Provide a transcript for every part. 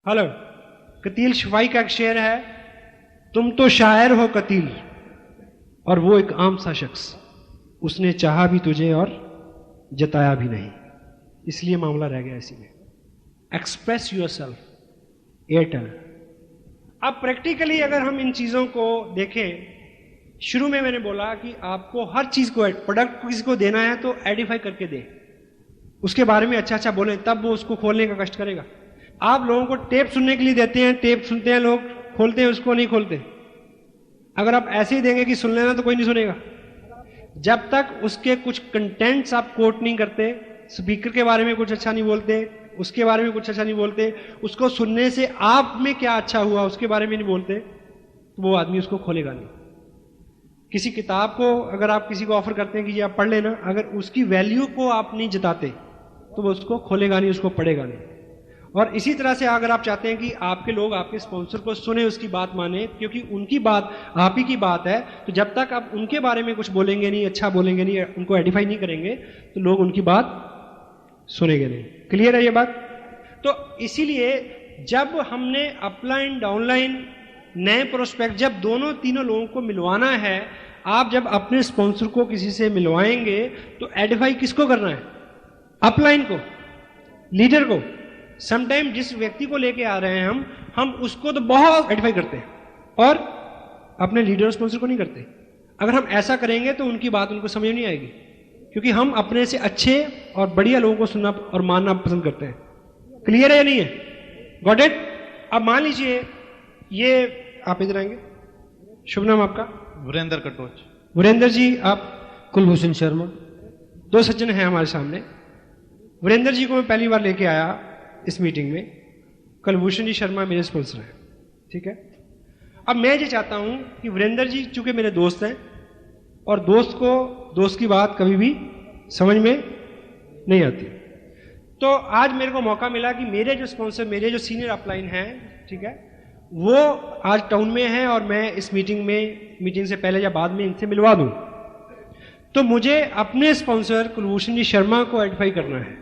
Hello, Qateel Shifai का एक शेर है, तुम तो शायर हो कतील और वो एक आम सा शख्स, उसने चाहा भी तुझे और जताया भी नहीं, इसलिए मामला रह गया इसी में। Express your self, Airtel. अब प्रैक्टिकली अगर हम इन चीज़ों को देखें, शुरू में मैंने बोला कि आपको हर चीज़ को, प्रोडक्ट किसी को देना है तो एडिफाई करके दे, उसके बारे में अच्छा अच्छा बोलें, तब वो उसको खोलने का कष्ट करेगा। आप लोगों को टेप सुनने के लिए देते हैं, टेप सुनते हैं लोग, खोलते हैं उसको नहीं खोलते। अगर आप ऐसे ही देंगे कि सुन लेना तो कोई नहीं सुनेगा। जब तक उसके कुछ कंटेंट्स आप कोट नहीं करते, स्पीकर के बारे में कुछ अच्छा नहीं बोलते, उसके बारे में कुछ अच्छा नहीं बोलते, उसको सुनने से आप में क्या अच्छा हुआ उसके बारे में नहीं बोलते, तो वो आदमी उसको खोलेगा नहीं। किसी किताब को अगर आप किसी को ऑफर करते हैं कि ये आप पढ़ लेना, अगर उसकी वैल्यू को आप नहीं जताते तो वो उसको खोलेगा नहीं, उसको पढ़ेगा नहीं। और इसी तरह से अगर आप चाहते हैं कि आपके लोग आपके स्पॉन्सर को सुने, उसकी बात माने, क्योंकि उनकी बात आप ही की बात है, तो जब तक आप उनके बारे में कुछ बोलेंगे नहीं, अच्छा बोलेंगे नहीं, उनको एडिफाई नहीं करेंगे, तो लोग उनकी बात सुनेंगे नहीं। क्लियर है ये बात? तो इसीलिए जब हमने अपलाइन डाउनलाइन नए प्रोस्पेक्ट, जब दोनों तीनों लोगों को मिलवाना है, आप जब अपने स्पॉन्सर को किसी से मिलवाएंगे तो एडिफाई किसको करना है? अपलाइन को, लीडर को। समटाइम जिस व्यक्ति को लेके आ रहे हैं हम उसको तो बहुत एडिफाई करते हैं और अपने लीडर स्पॉन्सर को नहीं करते। अगर हम ऐसा करेंगे तो उनकी बात उनको समझ नहीं आएगी, क्योंकि हम अपने से अच्छे और बढ़िया लोगों को सुनना और मानना पसंद करते हैं। क्लियर है या नहीं है? Got it? अब मान लीजिए ये आप इधर आएंगे, शुभ नाम आपका? वीरेंद्र कटोच। वीरेंद्र जी, आप? कुलभूषण शर्मा। दो सज्जन हैं हमारे सामने। वीरेंद्र जी को मैं पहली बार लेके आया इस मीटिंग में, कुलभूषण जी शर्मा मेरे स्पॉन्सर हैं, ठीक है। अब मैं ये चाहता हूं कि वीरेंद्र जी चूंकि मेरे दोस्त हैं और दोस्त को दोस्त की बात कभी भी समझ में नहीं आती, तो आज मेरे को मौका मिला कि मेरे जो स्पॉन्सर, मेरे जो सीनियर अपलाइन हैं, ठीक है, वो आज टाउन में हैं और मैं इस मीटिंग से पहले या बाद में इनसे मिलवा दूं। तो मुझे अपने स्पॉन्सर कुलभूषण जी शर्मा को आइडेंटिफाई करना है,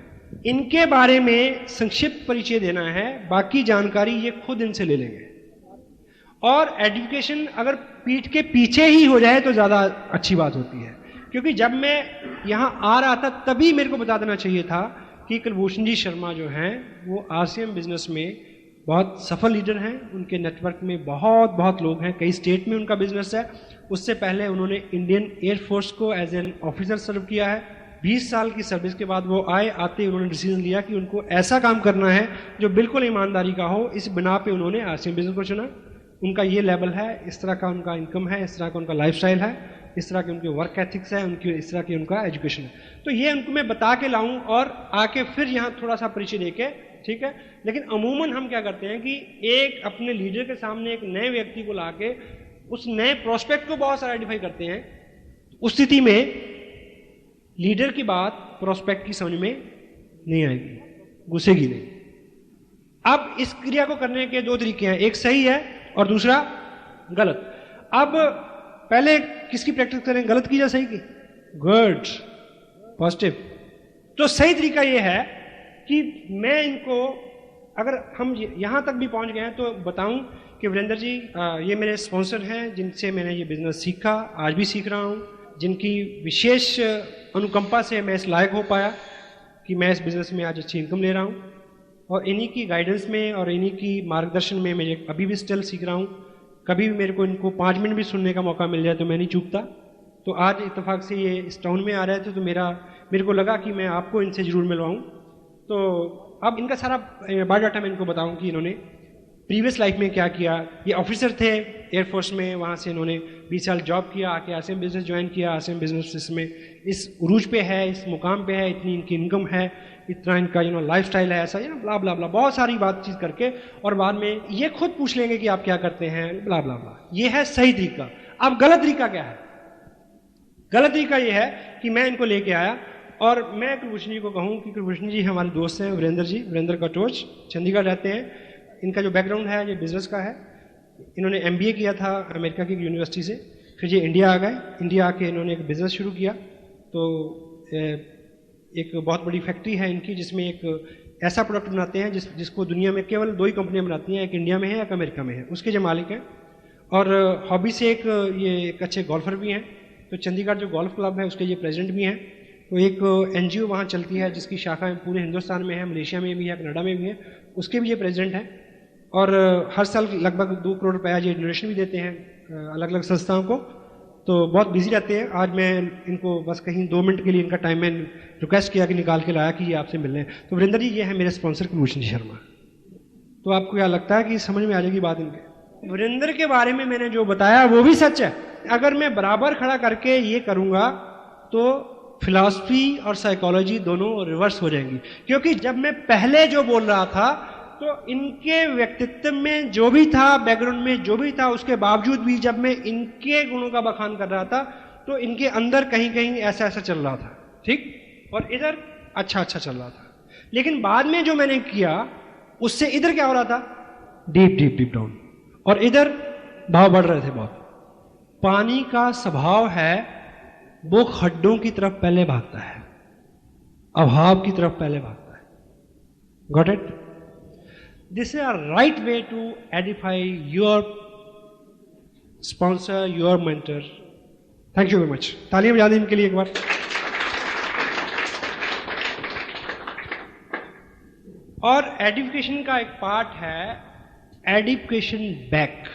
इनके बारे में संक्षिप्त परिचय देना है, बाकी जानकारी ये खुद इनसे ले लेंगे। और एजुकेशन अगर पीठ के पीछे ही हो जाए तो ज़्यादा अच्छी बात होती है, क्योंकि जब मैं यहाँ आ रहा था तभी मेरे को बता देना चाहिए था कि कुलभूषण जी शर्मा जो हैं वो आरसीएम बिजनेस में बहुत सफल लीडर हैं, उनके नेटवर्क में बहुत लोग हैं, कई स्टेट में उनका बिजनेस है। उससे पहले उन्होंने इंडियन एयरफोर्स को एज एन ऑफिसर सर्व किया है। 20 साल की सर्विस के बाद वो आते ही उन्होंने डिसीजन लिया कि उनको ऐसा काम करना है जो बिल्कुल ईमानदारी का हो। इस बिना पे उन्होंने आरसीएम बिजनेस को चुना। उनका ये लेवल है, इस तरह का उनका इनकम है, इस तरह का उनका लाइफस्टाइल है, इस तरह के उनके वर्क एथिक्स है, उनकी इस तरह की उनका एजुकेशन है। तो ये उनको मैं बता के लाऊं और आके फिर यहाँ थोड़ा सा परिचय देके, ठीक है। लेकिन अमूमन हम क्या करते हैं कि एक अपने लीडर के सामने एक नए व्यक्ति को लाके उस नए प्रोस्पेक्ट को बहुत सारा आइडेंटिफाई करते हैं। उस स्थिति में लीडर की बात प्रोस्पेक्ट की समझ में नहीं आएगी, घुसेगी नहीं। अब इस क्रिया को करने के दो तरीके हैं, एक सही है और दूसरा गलत। अब पहले किसकी प्रैक्टिस करें, गलत की या सही की? Good, positive. तो सही तरीका यह है कि मैं इनको, अगर हम यहां तक भी पहुंच गए हैं तो बताऊं कि वीरेंद्र जी ये मेरे स्पॉन्सर हैं जिनसे मैंने ये बिजनेस सीखा, आज भी सीख रहा हूं, जिनकी विशेष अनुकंपा से मैं इस लायक हो पाया कि मैं इस बिजनेस में आज अच्छी इनकम ले रहा हूं। और इन्हीं की गाइडेंस में और इन्हीं की मार्गदर्शन में मैं अभी भी स्टिल सीख रहा हूं। कभी भी मेरे को इनको 5 मिनट भी सुनने का मौका मिल जाए तो मैं नहीं चूकता। तो आज इत्तेफाक से ये इस टाउन में आ रहे थे तो मेरे को लगा कि मैं आपको इनसे ज़रूर मिलवाऊँ। तो अब इनका सारा बायोडाटा मैं इनको बताऊं कि इन्होंने प्रीवियस लाइफ में क्या किया। ये ऑफिसर थे एयरफोर्स में, वहाँ से इन्होंने 20 साल जॉब किया, आके आरसीएम बिजनेस ज्वाइन किया। आरसीएम बिजनेस में इस उरूज पे है, इस मुकाम पे है, इतनी इनकी इनकम है, इतना इनका लाइफस्टाइल है, ऐसा ब्ला ब्ला ब्ला, बहुत सारी बातचीत करके और बाद में ये खुद पूछ लेंगे कि आप क्या करते हैं, ब्ला ब्ला ब्ला। ये है सही तरीका। अब गलत तरीका क्या है? गलत तरीका ये है कि मैं इनको लेके आया और मैं कुलभूषण जी को कहूँ कि कुलभूषण जी हमारे दोस्त हैं, वीरेंद्र जी, वीरेंद्र कटोच, चंडीगढ़ रहते हैं। इनका जो बैकग्राउंड है ये बिजनेस का है। इन्होंने एमबीए किया था अमेरिका की यूनिवर्सिटी से, फिर ये इंडिया आ गए। इंडिया आके इन्होंने एक बिज़नेस शुरू किया। तो एक बहुत बड़ी फैक्ट्री है इनकी जिसमें एक ऐसा प्रोडक्ट बनाते हैं जिसको दुनिया में केवल 2 ही कंपनियां बनाती हैं, एक इंडिया में है एक अमेरिका में है, उसके जो मालिक हैं। और हॉबी से ये एक अच्छे गोल्फर भी हैं, तो चंडीगढ़ जो गोल्फ क्लब है उसके ये प्रेसिडेंट भी हैं। तो एक NGO वहाँ चलती है जिसकी शाखा पूरे हिंदुस्तान में है, मलेशिया में भी है, कनाडा में भी है, उसके भी ये प्रेसिडेंट हैं। और हर साल लगभग 2 करोड़ रुपया ये डोनेशन भी देते हैं अलग अलग संस्थाओं को। तो बहुत बिजी रहते हैं। आज मैं इनको बस कहीं 2 मिनट के लिए इनका टाइम मैंने रिक्वेस्ट किया कि निकाल के लाया कि ये आपसे मिलने। तो वीरेंद्र जी, ये है मेरे स्पॉन्सर कुलभूषण शर्मा। तो आपको क्या लगता है कि समझ में आ जाएगी बात इनके? वीरेंद्र के बारे में मैंने जो बताया वो भी सच है। अगर मैं बराबर खड़ा करके ये करूँगा तो फिलॉसफी और साइकोलॉजी दोनों रिवर्स हो जाएंगी, क्योंकि जब मैं पहले जो बोल रहा था तो इनके व्यक्तित्व में जो भी था, बैकग्राउंड में जो भी था, उसके बावजूद भी जब मैं इनके गुणों का बखान कर रहा था तो इनके अंदर कहीं कहीं ऐसा ऐसा चल रहा था, ठीक, और इधर अच्छा अच्छा चल रहा था। लेकिन बाद में जो मैंने किया उससे इधर क्या हो रहा था, डीप डीप डीप डाउन, और इधर भाव बढ़ रहे थे बहुत। पानी का स्वभाव है वो खड्डों की तरफ पहले भागता है, अभाव की तरफ पहले भागता है। Got it? This is a right way to edify your sponsor, your mentor. Thank you very much. तालियां बजा दें इनके लिए एक बार। और एडिफिकेशन का एक पार्ट है एडिफिकेशन बैक।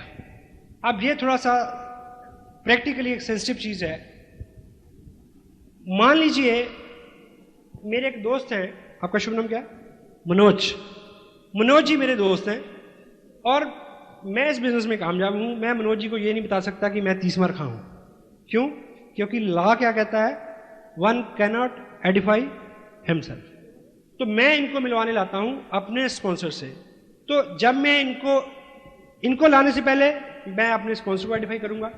अब ये थोड़ा सा प्रैक्टिकली एक सेंसिटिव चीज है। मान लीजिए मेरे एक दोस्त हैं, आपका शुभ नाम क्या है? मनोज। मनोज जी मेरे दोस्त हैं और मैं इस बिजनेस में कामयाब हूं। मैं मनोज जी को ये नहीं बता सकता कि मैं 30 मार खाऊं। क्यों? क्योंकि लॉ क्या कहता है, वन कैनॉट एडिफाई हिमसेल्फ। तो मैं इनको मिलवाने लाता हूं अपने स्पॉन्सर से। तो जब मैं इनको लाने से पहले मैं अपने स्पॉन्सर को एडिफाई करूंगा,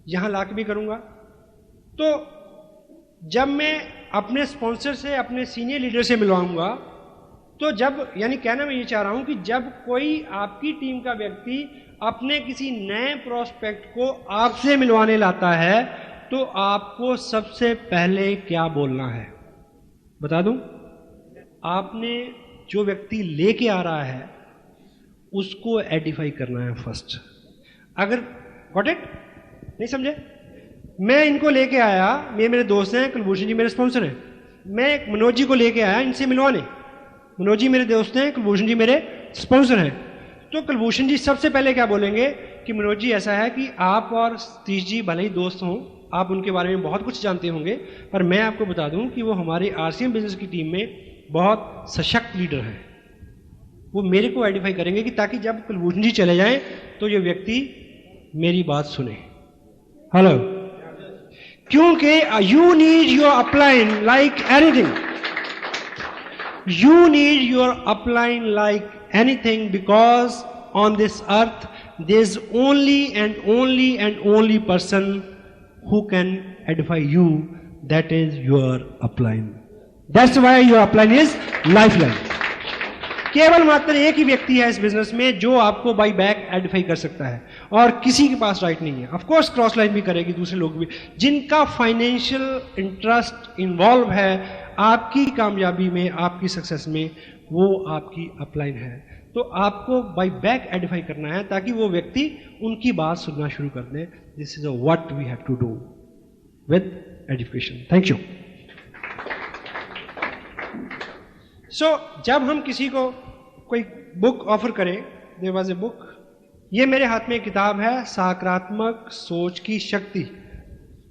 यहां ला के भी करूंगा। तो जब मैं अपने स्पॉन्सर से अपने सीनियर लीडर से मिलवाऊंगा, तो जब, यानी कहना मैं ये चाह रहा हूं कि जब कोई आपकी टीम का व्यक्ति अपने किसी नए प्रोस्पेक्ट को आपसे मिलवाने लाता है तो आपको सबसे पहले क्या बोलना है बता दूं? आपने जो व्यक्ति लेके आ रहा है उसको एडिफाई करना है फर्स्ट। अगर गॉट इट? नहीं समझे? मैं इनको लेके आया, ये मेरे दोस्त हैं, कुलभूषण जी मेरे स्पॉन्सर हैं। मैं मनोज जी को लेके आया इनसे मिलवाने। मनोज जी मेरे दोस्त हैं, कुलभूषण जी मेरे स्पॉन्सर हैं। तो कुलभूषण जी सबसे पहले क्या बोलेंगे कि मनोज जी ऐसा है कि आप और सतीश जी भले ही दोस्त हों, आप उनके बारे में बहुत कुछ जानते होंगे, पर मैं आपको बता दूं कि वो हमारे RCM बिजनेस की टीम में बहुत सशक्त लीडर हैं। वो मेरे को आइडेंटिफाई करेंगे कि ताकि जब कुलभूषण जी चले जाएं तो ये व्यक्ति मेरी बात सुने। हेलो, क्योंकि you need your upline like anything. You need your upline like anything, because on this earth there is only and only and only person who can edify you, that is your upline. That's why your upline is lifeline. केवल मात्र एक ही व्यक्ति है इस business में जो आपको by back Edify कर सकता है और किसी के पास राइट नहीं है। ऑफ कोर्स क्रॉस लाइन भी करेगी दूसरे लोग भी, जिनका फाइनेंशियल इंटरेस्ट इन्वॉल्व है आपकी कामयाबी में, आपकी सक्सेस में, वो आपकी अपलाइन है। तो आपको बाई बैक एडिफाई करना है ताकि वो व्यक्ति उनकी बात सुनना शुरू कर दे। This is what we have to do with edification. Thank you. So जब हम किसी को कोई बुक ऑफर करें, देयर वाज ए बुक, ये मेरे हाथ में एक किताब है, सकारात्मक सोच की शक्ति।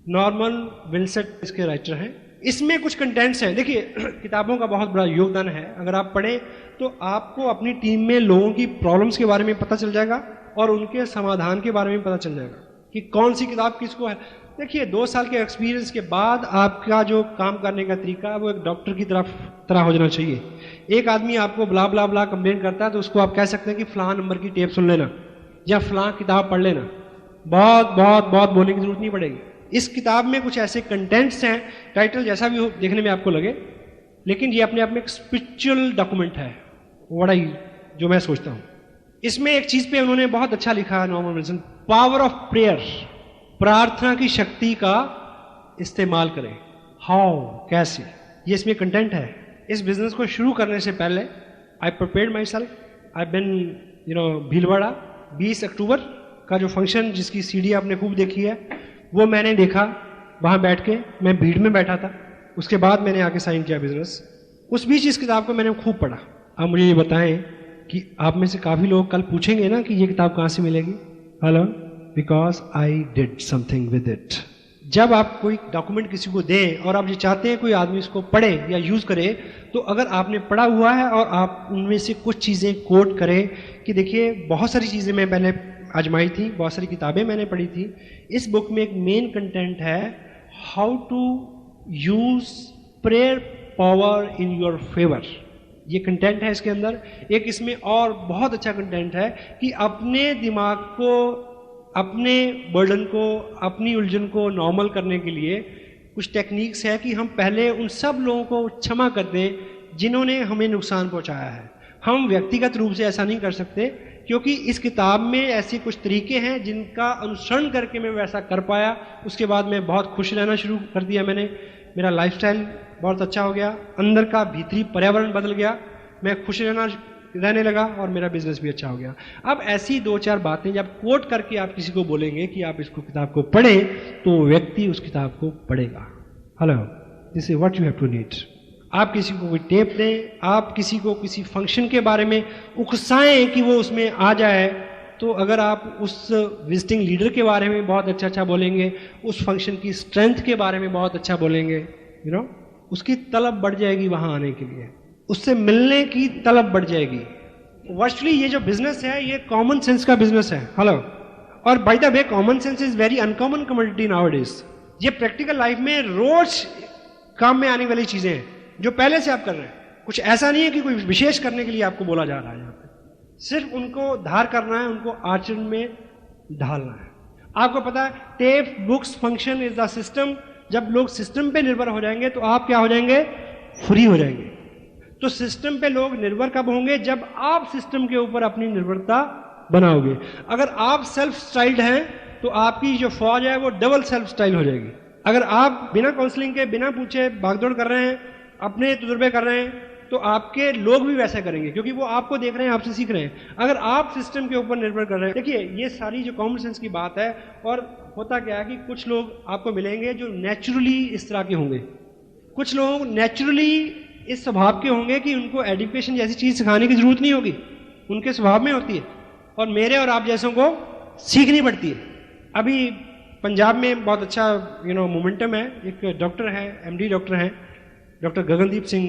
नॉर्मन विल्सेट इसके राइटर हैं। इसमें कुछ कंटेंट्स हैं। देखिए, किताबों का बहुत बड़ा योगदान है। अगर आप पढ़ें तो आपको अपनी टीम में लोगों की प्रॉब्लम्स के बारे में पता चल जाएगा और उनके समाधान के बारे में पता चल जाएगा कि कौन सी किताब किसको है। देखिए, 2 साल के एक्सपीरियंस के बाद आपका जो काम करने का तरीका वो एक डॉक्टर की तरह हो जाना चाहिए। एक आदमी आपको ब्ला ब्ला ब्ला कंप्लेन करता है तो उसको आप कह सकते हैं कि फलां नंबर की टेप सुन लेना या फलां किताब पढ़ लेना। बहुत बहुत बहुत बोलने की जरूरत नहीं पड़ेगी। इस किताब में कुछ ऐसे कंटेंट्स हैं, टाइटल जैसा भी हो देखने में आपको लगे, लेकिन ये अपने आप में एक स्पिरिचुअल डॉक्यूमेंट है, बड़ा ही, जो मैं सोचता हूं। इसमें एक चीज पे उन्होंने बहुत अच्छा लिखा है, Norman Wilson, power of prayer, प्रार्थना की शक्ति का इस्तेमाल करें। हाउ, कैसे, ये इसमें कंटेंट है। इस बिजनेस को शुरू करने से पहले आई प्रिपेयर्ड माई सेल्फ, आई बिन भीलवाड़ा 20 अक्टूबर का जो फंक्शन जिसकी सीडी आपने खूब देखी है वो मैंने देखा, वहाँ बैठ के मैं भीड़ में बैठा था, उसके बाद मैंने आके साइन किया बिजनेस। उस बीच इस किताब को मैंने खूब पढ़ा। आप मुझे ये बताएं कि आप में से काफ़ी लोग कल पूछेंगे ना कि ये किताब कहाँ से मिलेगी। Hello, because I did something with it. जब आप कोई डॉक्यूमेंट किसी को दें और आप ये चाहते हैं कोई आदमी इसको पढ़े या यूज़ करे, तो अगर आपने पढ़ा हुआ है और आप उनमें से कुछ चीज़ें कोट करें कि देखिए बहुत सारी चीज़ें मैं पहले आजमाई थी, बहुत सारी किताबें मैंने पढ़ी थी। इस बुक में एक मेन कंटेंट है how to use prayer power in your favour. ये कंटेंट है इसके अंदर। एक इसमें और बहुत अच्छा कंटेंट है कि अपने दिमाग को, अपने बर्डन को, अपनी उलझन को नॉर्मल करने के लिए कुछ टेक्निक्स है कि हम पहले उन सब लोगों को क्षमा कर दें जिन्होंने हमें नुकसान पहुंचाया है। हम व्यक्तिगत रूप से ऐसा नहीं कर सकते, क्योंकि इस किताब में ऐसे कुछ तरीके हैं जिनका अनुसरण करके मैं वैसा कर पाया। उसके बाद मैं बहुत खुश रहना शुरू कर दिया मैंने, मेरा लाइफस्टाइल बहुत अच्छा हो गया, अंदर का भीतरी पर्यावरण बदल गया, मैं खुश रहने लगा और मेरा बिजनेस भी अच्छा हो गया। अब ऐसी 2-4 बातें जब कोट करके आप किसी को बोलेंगे कि आप इसको किताब को पढ़ें, तो व्यक्ति उस किताब को पढ़ेगा। Hello, this is what you have to need. आप किसी को कोई टेप दें, आप किसी को किसी फंक्शन के बारे में उकसाएं कि वो उसमें आ जाए, तो अगर आप उस विजिटिंग लीडर के बारे में बहुत अच्छा बोलेंगे, उस फंक्शन की स्ट्रेंथ के बारे में बहुत अच्छा बोलेंगे, उसकी तलब बढ़ जाएगी वहाँ आने के लिए, उससे मिलने की तलब बढ़ जाएगी। वर्चुअली ये जो बिजनेस है ये कॉमन सेंस का बिजनेस है। हेलो, और by the way common sense is very uncommon commodity nowadays. ये प्रैक्टिकल लाइफ में रोज काम में आने वाली चीजें हैं जो पहले से आप कर रहे हैं। कुछ ऐसा नहीं है कि कोई विशेष करने के लिए आपको बोला जा रहा है यहाँ पे, सिर्फ उनको धार करना है, उनको आचरण में ढालना है। आपको पता है tape books function is the system. जब लोग सिस्टम पे निर्भर हो जाएंगे तो आप क्या हो जाएंगे, फ्री हो जाएंगे। तो सिस्टम पे लोग निर्भर कब होंगे, जब आप सिस्टम के ऊपर अपनी निर्भरता बनाओगे। अगर आप सेल्फ स्टाइल्ड हैं तो आपकी जो फौज है वो डबल सेल्फ स्टाइल हो जाएगी। अगर आप बिना काउंसलिंग के, बिना पूछे भागदौड़ कर रहे हैं, अपने तजुर्बे कर रहे हैं, तो आपके लोग भी वैसा करेंगे, क्योंकि वो आपको देख रहे हैं, आपसे सीख रहे हैं। अगर आप सिस्टम के ऊपर निर्भर कर रहे हैं, देखिए ये सारी जो कॉमन सेंस की बात है। और होता क्या है कि कुछ लोग आपको मिलेंगे जो नेचुरली इस तरह के होंगे, कुछ लोग नेचुरली इस स्वभाव के होंगे कि उनको एजुकेशन जैसी चीज सिखाने की जरूरत नहीं होगी, उनके स्वभाव में होती है, और मेरे और आप जैसों को सीखनी पड़ती है। अभी पंजाब में बहुत अच्छा मोमेंटम है। एक डॉक्टर है, MD डॉक्टर हैं, डॉक्टर गगनदीप सिंह,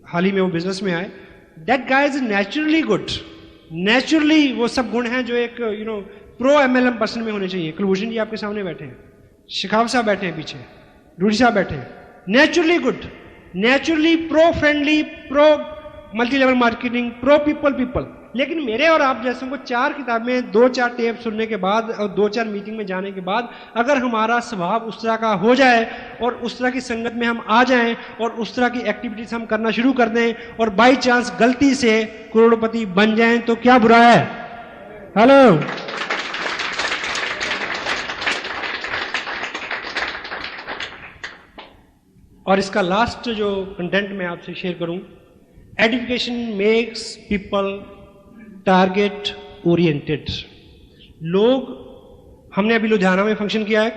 हाल ही में वो बिजनेस में आए। That guy is naturally good. Naturally वो सब गुण हैं जो एक प्रो MLM पर्सन में होने चाहिए। कुलभूषण जी आपके सामने बैठे हैं, शिखावत साहब बैठे हैं पीछे, रूडी साहब बैठे हैं। Naturally good, naturally pro friendly, pro multi level marketing, pro people. लेकिन मेरे और आप जैसों को 4 किताबें, 2-4 टेप सुनने के बाद और 2-4 मीटिंग में जाने के बाद अगर हमारा स्वभाव उस तरह का हो जाए और उस तरह की संगत में हम आ जाएं और उस तरह की एक्टिविटीज हम करना शुरू कर दें और बाई चांस गलती से करोड़पति बन जाएं, तो क्या बुरा है। हेलो, और इसका लास्ट जो कंटेंट मैं आपसे शेयर करूं, education makes people target oriented. लोग, हमने अभी लुधियाना में फंक्शन किया है,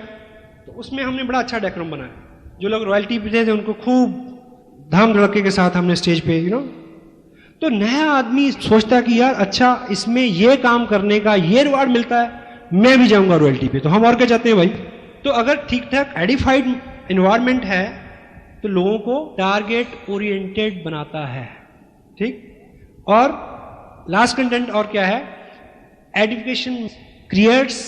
तो उसमें हमने बड़ा अच्छा डेकोरम बनाया। जो लोग रॉयल्टी पे थे उनको खूब धाम धड़के के साथ हमने स्टेज पे तो नया आदमी सोचता कि यार अच्छा इसमें ये काम करने का ये रिवार्ड मिलता है, मैं भी जाऊंगा रॉयल्टी पे। तो हम और क्या चाहते हैं भाई। तो अगर ठीक ठाक एडिफाइड एनवायरमेंट है तो लोगों को टारगेट ओरिएंटेड बनाता है, ठीक। और लास्ट कंटेंट और क्या है, एजुकेशन क्रिएट्स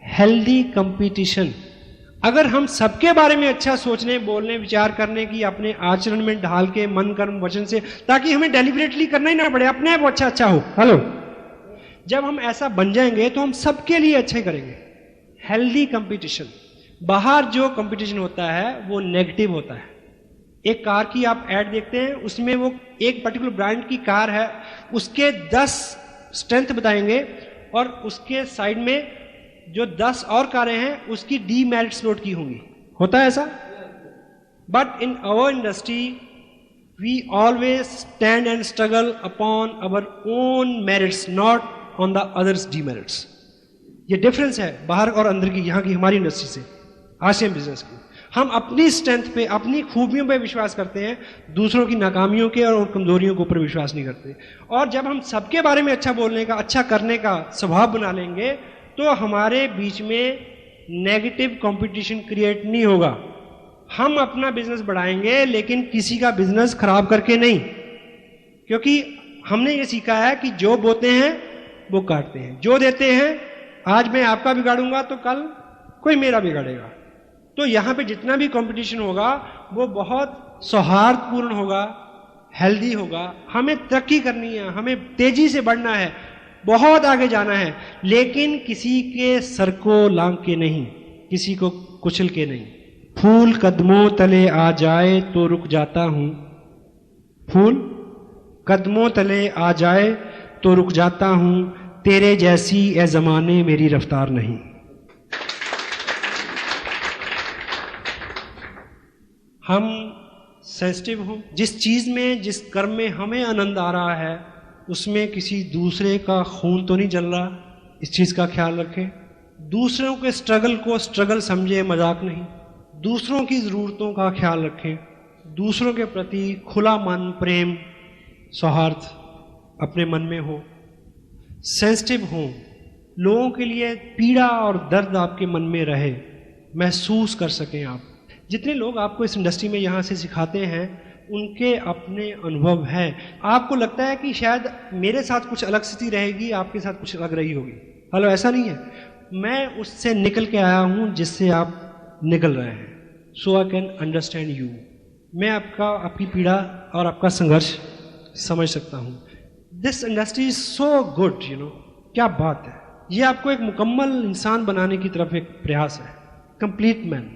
हेल्दी कंपटीशन। अगर हम सबके बारे में अच्छा सोचने, बोलने, विचार करने की अपने आचरण में ढाल के, मन कर्म वचन से, ताकि हमें डेलिबरेटली करना ही ना पड़े, अपने आप अच्छा हो। हेलो, जब हम ऐसा बन जाएंगे तो हम सबके लिए अच्छा ही करेंगे। Healthy competition. बाहर जो कंपटीशन होता है वो नेगेटिव होता है। एक कार की आप ऐड देखते हैं, उसमें वो एक पर्टिकुलर ब्रांड की कार है, उसके 10 स्ट्रेंथ बताएंगे और उसके साइड में जो 10 और कारें हैं उसकी डीमेरिट्स नोट की होंगी। होता है ऐसा। But in our industry We always stand and struggle upon our own merits, not on the others' demerits. ये डिफरेंस है बाहर और अंदर की, यहाँ की हमारी इंडस्ट्री से, आसियान बिजनेस की। हम अपनी स्ट्रेंथ पे, अपनी खूबियों पे विश्वास करते हैं, दूसरों की नाकामियों के और कमजोरियों के ऊपर विश्वास नहीं करते। और जब हम सबके बारे में अच्छा बोलने का, अच्छा करने का स्वभाव बना लेंगे, तो हमारे बीच में नेगेटिव कंपटीशन क्रिएट नहीं होगा। हम अपना बिजनेस बढ़ाएंगे, लेकिन किसी का बिजनेस खराब करके नहीं, क्योंकि हमने ये सीखा है कि जो बोते हैं वो काटते हैं, जो देते हैं, आज मैं आपका बिगाड़ूंगा तो कल कोई मेरा बिगाड़ेगा। तो यहां पे जितना भी कंपटीशन होगा वो बहुत सौहार्दपूर्ण होगा, हेल्दी होगा। हमें तरक्की करनी है, हमें तेजी से बढ़ना है, बहुत आगे जाना है, लेकिन किसी के सर को लांग के नहीं, किसी को कुचल के नहीं। फूल कदमों तले आ जाए तो रुक जाता हूं, फूल कदमों तले आ जाए तो रुक जाता हूं, तेरे जैसी ए जमाने मेरी रफ्तार नहीं। हम सेंसिटिव हों, जिस चीज में, जिस कर्म में हमें आनंद आ रहा है, उसमें किसी दूसरे का खून तो नहीं जल रहा, इस चीज का ख्याल रखें। दूसरों के स्ट्रगल को स्ट्रगल समझे, मजाक नहीं। दूसरों की जरूरतों का ख्याल रखें, दूसरों के प्रति खुला मन, प्रेम, सौहार्द अपने मन में हो। सेंसिटिव हों, लोगों के लिए पीड़ा और दर्द आपके मन में रहे, महसूस कर सकें आप। जितने लोग आपको इस इंडस्ट्री में यहाँ से सिखाते हैं, उनके अपने अनुभव हैं। आपको लगता है कि शायद मेरे साथ कुछ अलग स्थिति रहेगी, आपके साथ कुछ अलग रही होगी। हेलो, ऐसा नहीं है। मैं उससे निकल के आया हूँ जिससे आप निकल रहे हैं। सो आई कैन अंडरस्टैंड यू। मैं आपकी पीड़ा और आपका संघर्ष समझ सकता हूँ। This industry is so good, you know, क्या बात है। ये आपको एक मुकम्मल इंसान बनाने की तरफ एक प्रयास है, कंप्लीट मैन,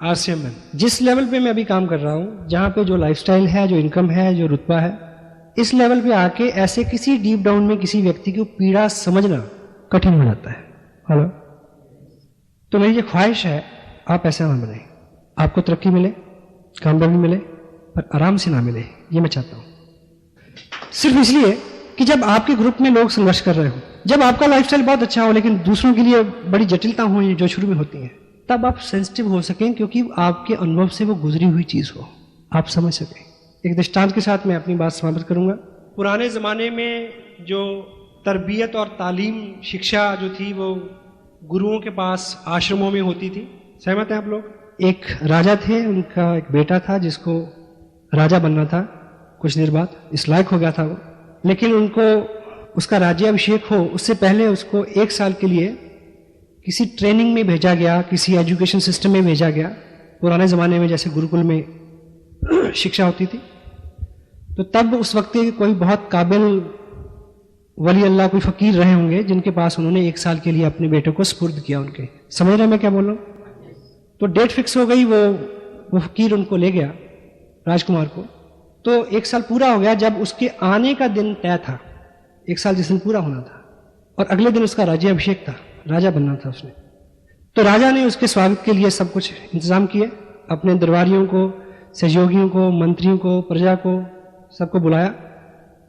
आसियान मैन। जिस लेवल पे मैं अभी काम कर रहा हूँ, जहाँ पे जो लाइफस्टाइल है, जो इनकम है, जो रुतबा है, इस लेवल पे आके ऐसे किसी डीप डाउन में किसी व्यक्ति की पीड़ा समझना कठिन हो जाता है। हेलो, तो मेरी ये ख्वाहिश है, आप ऐसा ना बने, आपको तरक्की मिले, कामयाबी मिले, पर आराम से ना मिले, ये मैं चाहता हूँ। सिर्फ इसलिए कि जब आपके ग्रुप में लोग संघर्ष कर रहे हो, जब आपका लाइफस्टाइल बहुत अच्छा हो लेकिन दूसरों के लिए बड़ी जटिलता हो जो शुरू में होती है, तब आप सेंसिटिव हो सकें, क्योंकि आपके अनुभव से वो गुजरी हुई चीज हो, आप समझ सकें। एक दृष्टांत के साथ मैं अपनी बात समाप्त करूंगा। पुराने जमाने में जो तरबियत और तालीम, शिक्षा जो थी, वो गुरुओं के पास आश्रमों में होती थी। सहमत हैं आप लोग? एक राजा थे, उनका एक बेटा था जिसको राजा बनना था। कुछ देर बाद इस लायक हो गया था वो, लेकिन उनको उसका राज्याभिषेक हो उससे पहले उसको 1 साल के लिए किसी ट्रेनिंग में भेजा गया, किसी एजुकेशन सिस्टम में भेजा गया। पुराने ज़माने में जैसे गुरुकुल में शिक्षा होती थी, तो तब उस वक्त के कोई बहुत काबिल वली अल्लाह, कोई फ़कीर रहे होंगे जिनके पास उन्होंने 1 साल के लिए अपने बेटे को सुपुर्द किया उनके। समझ रहे मैं क्या बोल रहा हूँ? तो डेट फिक्स हो गई, वो फ़कीर उनको ले गया, राजकुमार को। तो 1 साल पूरा हो गया। जब उसके आने का दिन तय था, 1 साल जिस दिन पूरा होना था, और अगले दिन उसका राज्याभिषेक था, राजा बनना था उसने। तो राजा ने उसके स्वागत के लिए सब कुछ इंतजाम किए, अपने दरबारियों को, सहयोगियों को, मंत्रियों को, प्रजा को, सबको बुलाया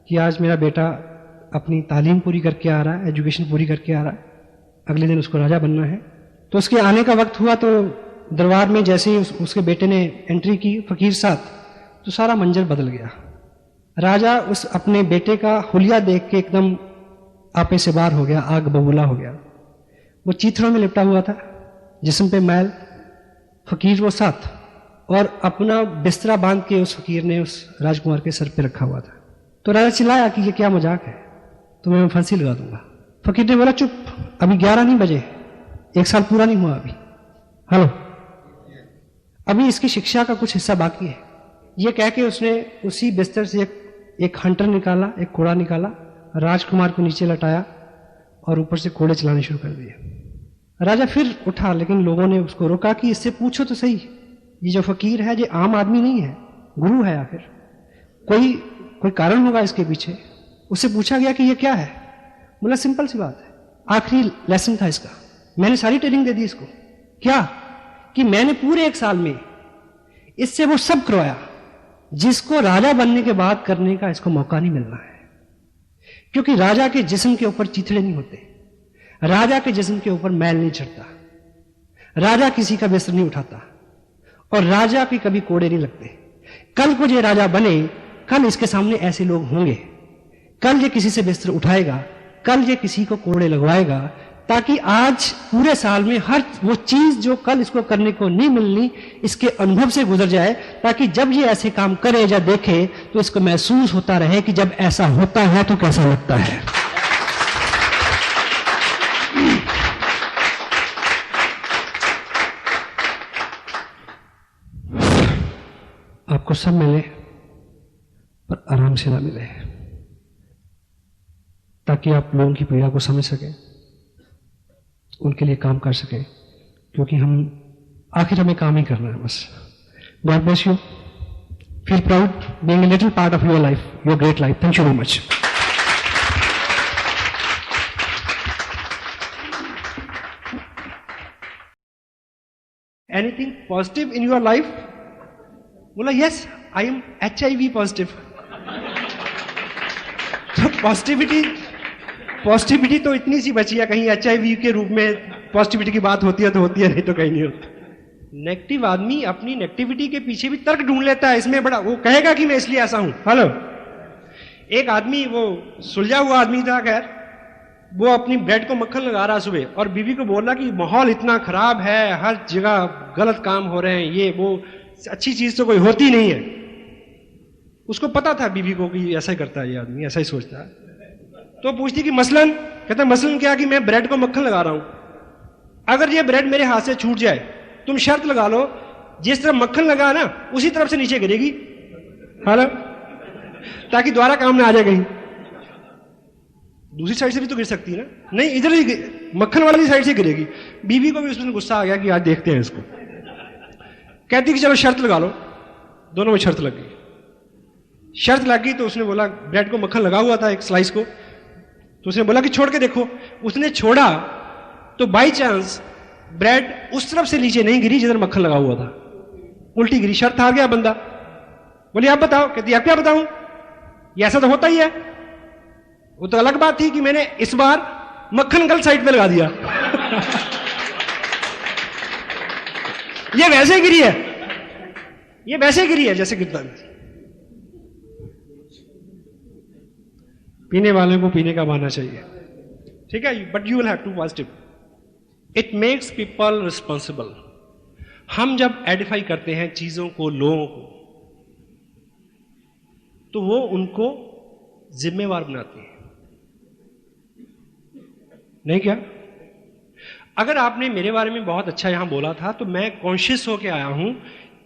कि आज मेरा बेटा अपनी तालीम पूरी करके आ रहा है, एजुकेशन पूरी करके आ रहा है, अगले दिन उसको राजा बनना है। तो उसके आने का वक्त हुआ, तो दरबार में जैसे ही उसके बेटे ने एंट्री की फकीर साथ, तो सारा मंजर बदल गया। राजा उस अपने बेटे का हुलिया देख के एकदम आपे से बाहर हो गया, आग बबूला हो गया। वो चीथड़ों में लिपटा हुआ था, जिस्म पे मैल, फकीर वो साथ, और अपना बिस्तरा बांध के उस फकीर ने उस राजकुमार के सर पे रखा हुआ था। तो राजा चिल्लाया कि ये क्या मजाक है, तुम्हें मैं फांसी लगा दूंगा। फकीर ने बोला चुप, अभी 11 नहीं बजे, 1 साल पूरा नहीं हुआ अभी। हेलो, अभी इसकी शिक्षा का कुछ हिस्सा बाकी है। ये कह के उसने उसी बिस्तर से एक हंटर निकाला, एक कोड़ा निकाला, राजकुमार को नीचे लटाया और ऊपर से कोड़े चलाने शुरू कर दिए। राजा फिर उठा, लेकिन लोगों ने उसको रोका कि इससे पूछो तो सही, ये जो फकीर है ये आम आदमी नहीं है, गुरु है, आखिर कोई कारण होगा इसके पीछे। उससे पूछा गया कि ये क्या है? बोला सिंपल सी बात है, आखिरी लेसन था इसका, मैंने सारी ट्रेनिंग दे दी इसको। क्या? कि मैंने पूरे 1 साल में इससे वो सब करवाया जिसको राजा बनने के बाद करने का इसको मौका नहीं मिलना है, क्योंकि राजा के जिस्म के ऊपर चीथड़े नहीं होते, राजा के जिस्म के ऊपर मैल नहीं चढ़ता, राजा किसी का बिस्तर नहीं उठाता और राजा की कभी कोड़े नहीं लगते। कल को ये राजा बने, कल इसके सामने ऐसे लोग होंगे, कल ये किसी से बिस्तर उठाएगा, कल ये किसी को कोड़े लगवाएगा, ताकि आज पूरे साल में हर वो चीज जो कल इसको करने को नहीं मिलनी इसके अनुभव से गुजर जाए, ताकि जब ये ऐसे काम करे या देखे तो इसको महसूस होता रहे कि जब ऐसा होता है तो कैसा लगता है। आपको सब मिले पर आराम से ना मिले, ताकि आप लोगों की पीड़ा को समझ सकें, उनके लिए काम कर सकें, क्योंकि हम आखिर हमें काम ही करना है बस। God bless you, feel proud being a little part of your life, your great life. Thank you very much. Anything positive in your life? बोला yes, I am HIV positive. तो पॉजिटिविटी तो इतनी सी बची है, कहीं HIV के रूप में पॉजिटिविटी की बात होती है तो होती है, नहीं तो कहीं नहीं होती। नेगेटिव आदमी अपनी नेगेटिविटी के पीछे भी तर्क ढूंढ लेता है, इसमें बड़ा वो कहेगा कि मैं इसलिए ऐसा हूं। हेलो, एक आदमी वो सुलझा हुआ आदमी था, खैर वो अपनी ब्रेड को मक्खन लगा रहा सुबह और बीवी को बोला कि माहौल इतना खराब है, हर जगह गलत काम हो रहे हैं, ये वो अच्छी चीज तो कोई होती नहीं है। उसको पता था बीवी को कि ऐसा ही करता है ये आदमी, ऐसा ही सोचता है। तो पूछती कि मसलन, कहता मसलन क्या कि मैं ब्रेड को मक्खन लगा रहा हूं, अगर ये ब्रेड मेरे हाथ से छूट जाए, तुम शर्त लगा लो जिस तरफ मक्खन लगा ना उसी तरफ से नीचे गिरेगी, हाल ताकि दोबारा काम ना आ जाए, कहीं दूसरी साइड से भी तो गिर सकती है ना, नहीं इधर ही मक्खन वाली साइड से गिरेगी। बीवी को भी उसमें गुस्सा आ गया कि आज देखते हैं इसको। कहती कि चलो शर्त लगा लो, दोनों में शर्त लग गई। शर्त लग गई तो उसने बोला, ब्रेड को मक्खन लगा हुआ था एक स्लाइस को, तो उसने बोला कि छोड़ के देखो। उसने छोड़ा तो बाई चांस ब्रेड उस तरफ से नीचे नहीं गिरी जिधर मक्खन लगा हुआ था, उल्टी गिरी। शर्त हार गया बंदा। बोले आप बताओ, कहती आप क्या बताऊं, ये ऐसा तो होता ही है। वो तो अलग बात थी कि मैंने इस बार मक्खन गलत साइड पे लगा दिया। ये वैसे गिरी है, ये वैसे गिरी है जैसे गिरता है। पीने वाले को पीने का मानना चाहिए, ठीक है, but you will have to positive. It makes people responsible. हम जब एडिफाई करते हैं चीजों को, लोगों को, तो वो उनको जिम्मेवार बनाती है, नहीं क्या? अगर आपने मेरे बारे में बहुत अच्छा यहां बोला था तो मैं कॉन्शियस होके आया हूं,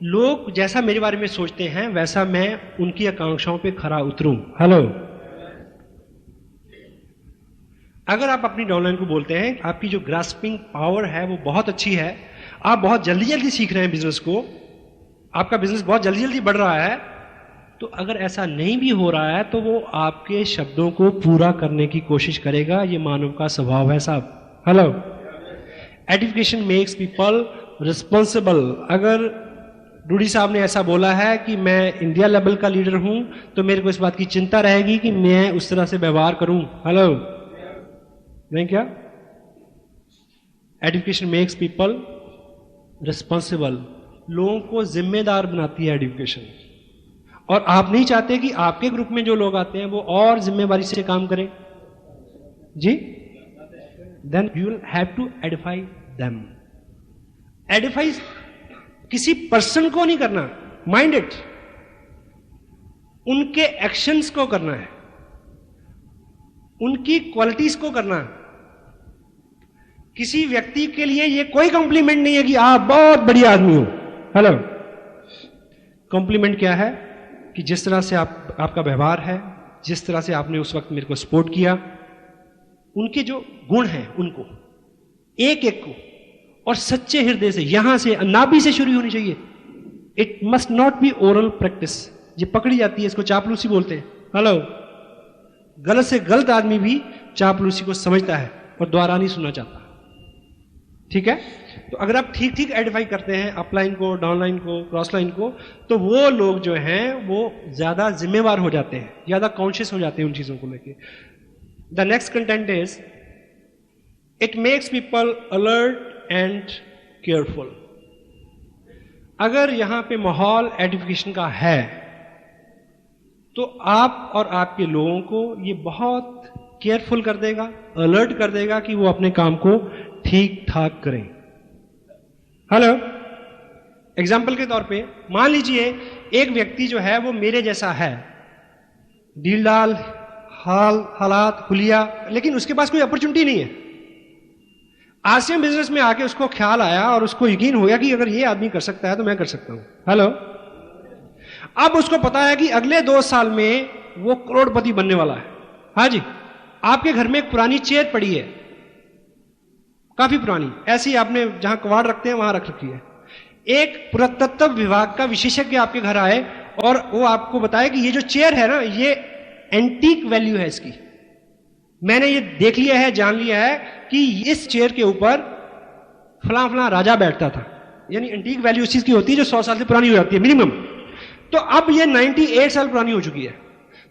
लोग जैसा मेरे बारे में सोचते हैं वैसा मैं उनकी आकांक्षाओं पे खरा उतरूं। हेलो, अगर आप अपनी डाउनलाइन को बोलते हैं आपकी जो ग्रास्पिंग पावर है वो बहुत अच्छी है, आप बहुत जल्दी जल्दी सीख रहे हैं बिजनेस को, आपका बिजनेस बहुत जल्दी जल्दी बढ़ रहा है, तो अगर ऐसा नहीं भी हो रहा है तो वो आपके शब्दों को पूरा करने की कोशिश करेगा। ये मानव का स्वभाव है साहब। Hello, edification makes people responsible. अगर डूडी साहब ने ऐसा बोला है कि मैं इंडिया लेवल का लीडर हूं तो मेरे को इस बात की चिंता रहेगी कि मैं उस तरह से व्यवहार करूं। हेलो, नहीं क्या? Education makes people responsible. लोगों को जिम्मेदार बनाती है एजुकेशन, और आप नहीं चाहते कि आपके ग्रुप में जो लोग आते हैं वो और जिम्मेवारी से काम करें जी, then you will have to edify them. Edify किसी पर्सन को नहीं करना, माइंड इट, उनके एक्शंस को करना है, उनकी क्वालिटीज को करना है। किसी व्यक्ति के लिए ये कोई कॉम्प्लीमेंट नहीं है कि आप बहुत बढ़िया आदमी हो। हेलो, कॉम्प्लीमेंट क्या है कि जिस तरह से आपका व्यवहार है, जिस तरह से आपने उस वक्त मेरे को सपोर्ट किया, उनके जो गुण हैं उनको एक एक को और सच्चे हृदय से, यहां से नाभि से शुरू होनी चाहिए। It must not be oral practice. ये पकड़ी जाती है, इसको चापलूसी बोलते हैं। हेलो, गलत से गलत आदमी भी चापलूसी को समझता है और दोबारा नहीं सुनना चाहता, ठीक है। तो अगर आप ठीक ठीक आइडेंटिफाई करते हैं अपलाइन को, डाउनलाइन को, क्रॉस लाइन को, तो वो लोग जो हैं वो ज्यादा जिम्मेवार हो जाते हैं, ज्यादा कॉन्शियस हो जाते हैं उन चीजों को लेके। The next content is it makes people alert and careful. अगर यहां पे माहौल एडिफिकेशन का है तो आप और आपके लोगों को ये बहुत केयरफुल कर देगा, अलर्ट कर देगा कि वो अपने काम को ठीक ठाक करें। हेलो, एग्जाम्पल के तौर पे मान लीजिए एक व्यक्ति जो है वो मेरे जैसा है, डीलडाल, हालात, हुलिया, लेकिन उसके पास कोई अपॉर्चुनिटी नहीं है। आसियम बिजनेस में आके उसको ख्याल आया और उसको यकीन हो गया कि अगर ये आदमी कर सकता है तो मैं कर सकता हूं। हेलो, अब उसको पता है कि अगले 2 साल में वो करोड़पति बनने वाला है। हाँ जी, आपके घर में एक पुरानी चेयर पड़ी है, काफी पुरानी, ऐसी आपने जहां कबाड़ रखते हैं वहां रख रखी है। एक पुरातत्व विभाग का विशेषज्ञ आपके घर आए और वो आपको बताए कि ये जो चेयर है ना, ये एंटीक वैल्यू है इसकी, मैंने ये देख लिया है, जान लिया है कि इस चेयर के ऊपर फला फला राजा बैठता था। यानी एंटीक वैल्यू उस चीज की होती है जो 100 साल से पुरानी हो जाती है मिनिमम। तो अब ये 98 साल पुरानी हो चुकी है,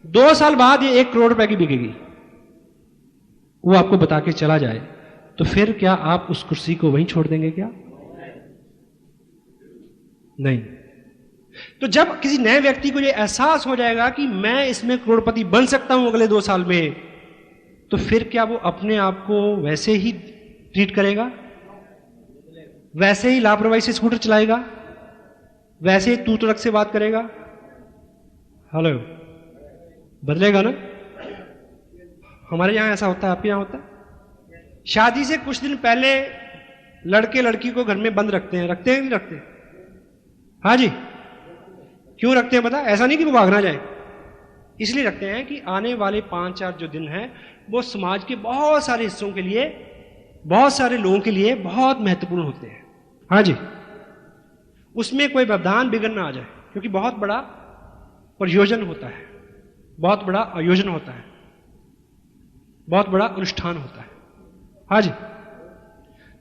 2 साल बाद ये 1 करोड़ रुपए की बिकेगी। वो आपको बता के चला जाए तो फिर क्या आप उस कुर्सी को वहीं छोड़ देंगे क्या? नहीं। तो जब किसी नए व्यक्ति को ये एहसास हो जाएगा कि मैं इसमें करोड़पति बन सकता हूं अगले 2 साल में, तो फिर क्या वो अपने आप को वैसे ही ट्रीट करेगा, वैसे ही लापरवाही से स्कूटर चलाएगा, वैसे ही तू तड़क से बात करेगा? हेलो, बदलेगा ना? हमारे यहां ऐसा होता है, आपके यहां होता है? शादी से कुछ दिन पहले लड़के लड़की को घर में बंद रखते हैं कि नहीं रखते? हाँ जी, क्यों रखते हैं पता? ऐसा नहीं कि वो भाग ना जाए, इसलिए रखते हैं कि आने वाले 5-4 जो दिन हैं वो समाज के बहुत सारे हिस्सों के लिए, बहुत सारे लोगों के लिए बहुत महत्वपूर्ण होते हैं। हाँ जी, उसमें कोई व्यवधान बिगड़ ना आ जाए, क्योंकि बहुत बड़ा प्रयोजन होता है, बहुत बड़ा आयोजन होता है, बहुत बड़ा अनुष्ठान होता है। हाँ जी,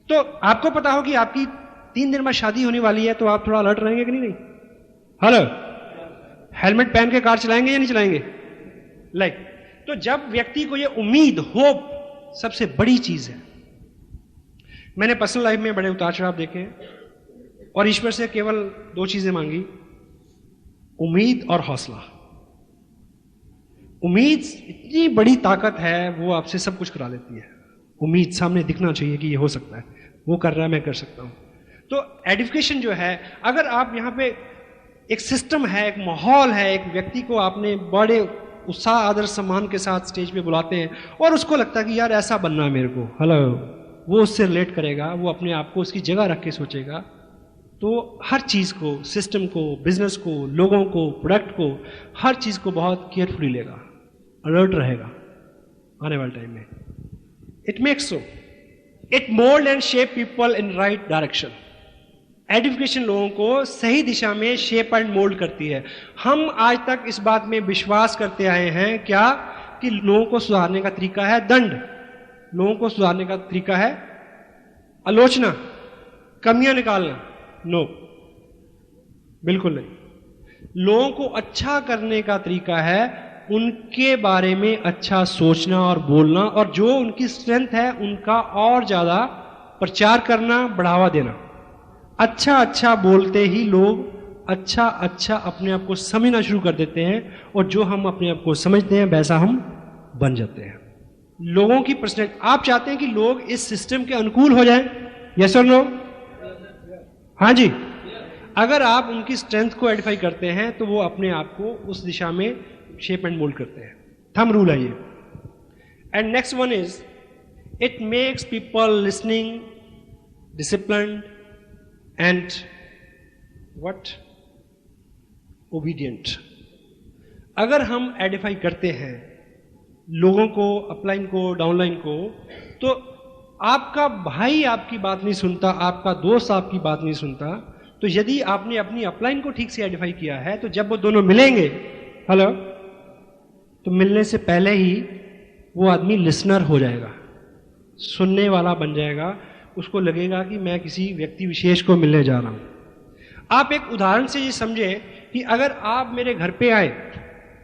तो आपको पता हो कि आपकी 3 दिन में शादी होने वाली है, तो आप थोड़ा अलर्ट रहेंगे कि नहीं? हेलो, हेलमेट पहन के कार चलाएंगे या नहीं चलाएंगे? तो जब व्यक्ति को ये उम्मीद, होप सबसे बड़ी चीज है। मैंने पर्सनल लाइफ में बड़े उतार चढ़ाव देखे हैं और ईश्वर से केवल 2 चीजें मांगी, उम्मीद और हौसला। उम्मीद इतनी बड़ी ताकत है, वो आपसे सब कुछ करा लेती है। उम्मीद सामने दिखना चाहिए कि ये हो सकता है, वो कर रहा है, मैं कर सकता हूं। तो एडिफिकेशन जो है, अगर आप यहां पे एक सिस्टम है, एक माहौल है, एक व्यक्ति को आपने बड़े उत्साह, आदर, सम्मान के साथ स्टेज पे बुलाते हैं और उसको लगता है कि यार ऐसा बनना है मेरे को, हेलो, वो उससे रिलेट करेगा, वो अपने आप को उसकी जगह रख के सोचेगा, तो हर चीज को, सिस्टम को, बिजनेस को, लोगों को, प्रोडक्ट को, हर चीज को बहुत केयरफुली लेगा, अलर्ट रहेगा आने वाले टाइम में। It makes so, it mould and shape people in right direction. Edification लोगों को सही दिशा में शेप एंड मोल्ड करती है। हम आज तक इस बात में विश्वास करते आए हैं क्या, कि लोगों को सुधारने का तरीका है दंड, लोगों को सुधारने का तरीका है आलोचना, कमियां निकालना? नो, बिल्कुल नहीं। लोगों को अच्छा करने का तरीका है उनके बारे में अच्छा सोचना और बोलना, और जो उनकी स्ट्रेंथ है उनका और ज्यादा प्रचार करना, बढ़ावा देना। अच्छा अच्छा बोलते ही लोग अच्छा अच्छा अपने आप को समझना शुरू कर देते हैं, और जो हम अपने आप को समझते हैं वैसा हम बन जाते हैं। लोगों की पर्सनैलिटी, आप चाहते हैं कि लोग इस सिस्टम के अनुकूल हो जाएं? यस और नो? हाँ जी, अगर आप उनकी स्ट्रेंथ को आइडेंटिफाई करते हैं तो वो अपने आप को उस दिशा में शेप एंड मोल्ड करते हैं। थंब रूल है ये। And next one is it makes people listening, disciplined and what, obedient. अगर हम आइडेंटिफाई करते हैं लोगों को, अपलाइन को, डाउनलाइन को, तो आपका भाई आपकी बात नहीं सुनता, आपका दोस्त आपकी बात नहीं सुनता, तो यदि आपने अपनी अपलाइन को ठीक से आइडेंटिफाई किया है, तो जब वो दोनों मिलेंगे, हेलो, तो मिलने से पहले ही वो आदमी लिसनर हो जाएगा, सुनने वाला बन जाएगा, उसको लगेगा कि मैं किसी व्यक्ति विशेष को मिलने जा रहा हूं। आप एक उदाहरण से ये समझें कि अगर आप मेरे घर पे आए